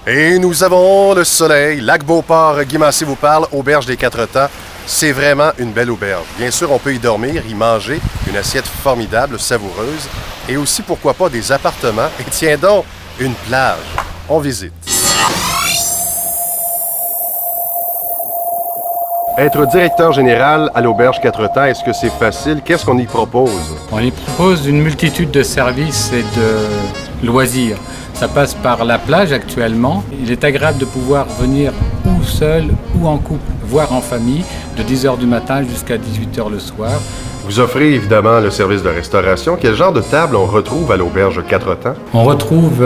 Et nous avons le soleil, lac Beauport, Guy Massé vous parle, auberge des Quatre Temps. C'est vraiment une belle auberge. Bien sûr, on peut y dormir, y manger, une assiette formidable, savoureuse, et aussi, pourquoi pas, des appartements. Et tiens donc, une plage. On visite. Être directeur général à l'auberge Quatre Temps, est-ce que c'est facile? Qu'est-ce qu'on y propose? On y propose une multitude de services et de loisirs. Ça passe par la plage actuellement. Il est agréable de pouvoir venir ou seul ou en couple, voire en famille, de 10h du matin jusqu'à 18h le soir. Vous offrez évidemment le service de restauration. Quel genre de table on retrouve à l'auberge Quatre Temps? On retrouve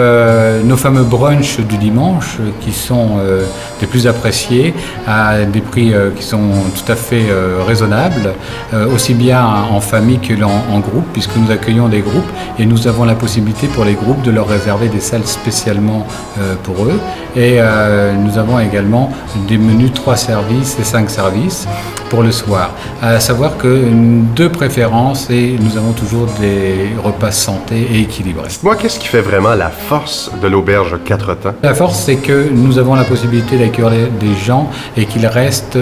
nos fameux brunchs du dimanche qui sont des plus appréciés à des prix qui sont tout à fait raisonnables, aussi bien en famille que en groupe, puisque nous accueillons des groupes et nous avons la possibilité pour les groupes de leur réserver des salles spécialement pour eux. Et nous avons également des menus 3 services et 5 services pour le soir. À savoir que deux préférences et nous avons toujours des repas santé et équilibrés. Moi, qu'est-ce qui fait vraiment la force de l'auberge Quatre Temps? La force, c'est que nous avons la possibilité d'accueillir des gens et qu'ils restent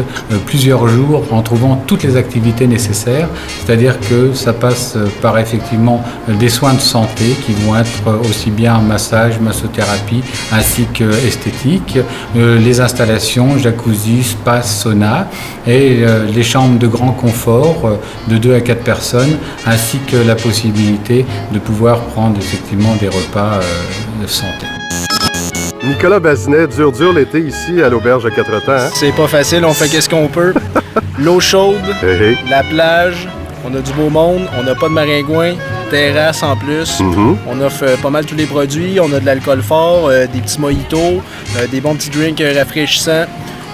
plusieurs jours en trouvant toutes les activités nécessaires. C'est-à-dire que ça passe par effectivement des soins de santé qui vont être aussi bien massage, massothérapie ainsi que esthétique, les installations, jacuzzi, spa, sauna et les chambres de grand confort de 2 à 4 personnes, ainsi que la possibilité de pouvoir prendre effectivement des repas de santé. Nicolas Bazinet, dur l'été ici à l'auberge Quatre Temps. Hein? C'est pas facile, on fait qu'est-ce qu'on peut. L'eau chaude, la plage, on a du beau monde, on n'a pas de maringouin, terrasse en plus. On offre pas mal tous les produits, on a de l'alcool fort, des petits mojitos, des bons petits drinks rafraîchissants.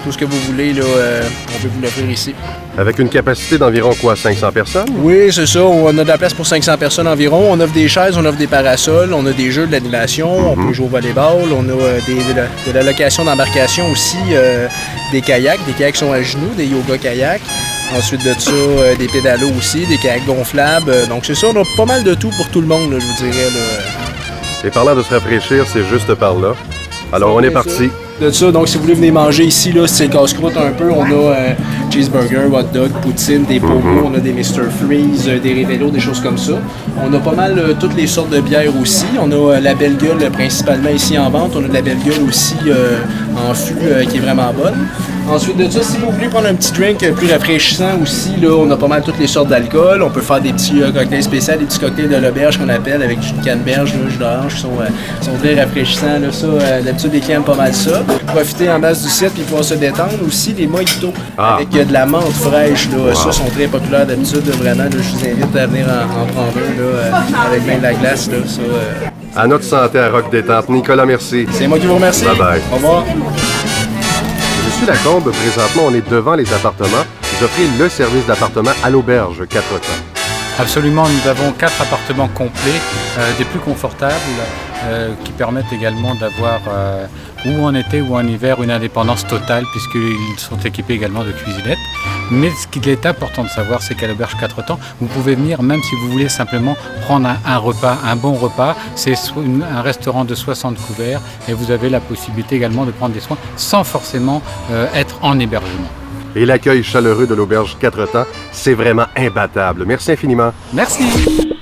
Tout ce que vous voulez, là, on peut vous l'offrir ici. Avec une capacité d'environ quoi, 500 personnes? Oui, c'est ça. On a de la place pour 500 personnes environ. On offre des chaises, on offre des parasols, on a des jeux de l'animation, on peut jouer au volleyball, on a de la location d'embarcation aussi, des kayaks sont à genoux, des yoga kayaks. Ensuite de ça, des pédalos aussi, des kayaks gonflables. Donc c'est ça, on a pas mal de tout pour tout le monde, là, je vous dirais. Là. Et parlant de se rafraîchir, c'est juste par là. Alors on est parti. De ça, donc si vous voulez venir manger ici, là, c'est casse-croûte un peu. On a cheeseburger, hot dog, poutine, des pogos, on a des Mr. Freeze, des Révélos, des choses comme ça. On a pas mal toutes les sortes de bières aussi. On a la Belle Gueule principalement ici en vente. On a de la Belle Gueule aussi en fût qui est vraiment bonne. Ensuite de ça, si vous voulez prendre un petit drink plus rafraîchissant aussi, là, on a pas mal toutes les sortes d'alcool. On peut faire des petits cocktails spéciaux, des petits cocktails de l'auberge qu'on appelle avec du canneberge, jus d'orange qui sont très rafraîchissants. Là, ça, d'habitude, les clients aiment pas mal ça. Profiter en masse du site puis pouvoir se détendre. Aussi, les mojitos avec de la menthe fraîche. Là, ça sont très populaires d'habitude. Vraiment, là, je vous invite à venir en prendre un là, avec même de la glace. Là, ça, À notre santé à Rock Détente. Nicolas, merci. C'est moi qui vous remercie. Bye bye. Au revoir. Je suis Lacombe. Présentement, on est devant les appartements. Vous offrez le service d'appartement à l'auberge Quatre Temps. Absolument, nous avons 4 appartements complets, des plus confortables, qui permettent également d'avoir, ou en été ou en hiver, une indépendance totale, puisqu'ils sont équipés également de cuisinettes. Mais ce qu'il est important de savoir, c'est qu'à l'auberge Quatre Temps, vous pouvez venir même si vous voulez simplement prendre un repas, un bon repas. C'est un restaurant de 60 couverts et vous avez la possibilité également de prendre des soins sans forcément être en hébergement. Et l'accueil chaleureux de l'auberge Quatre Temps, c'est vraiment imbattable. Merci infiniment. Merci.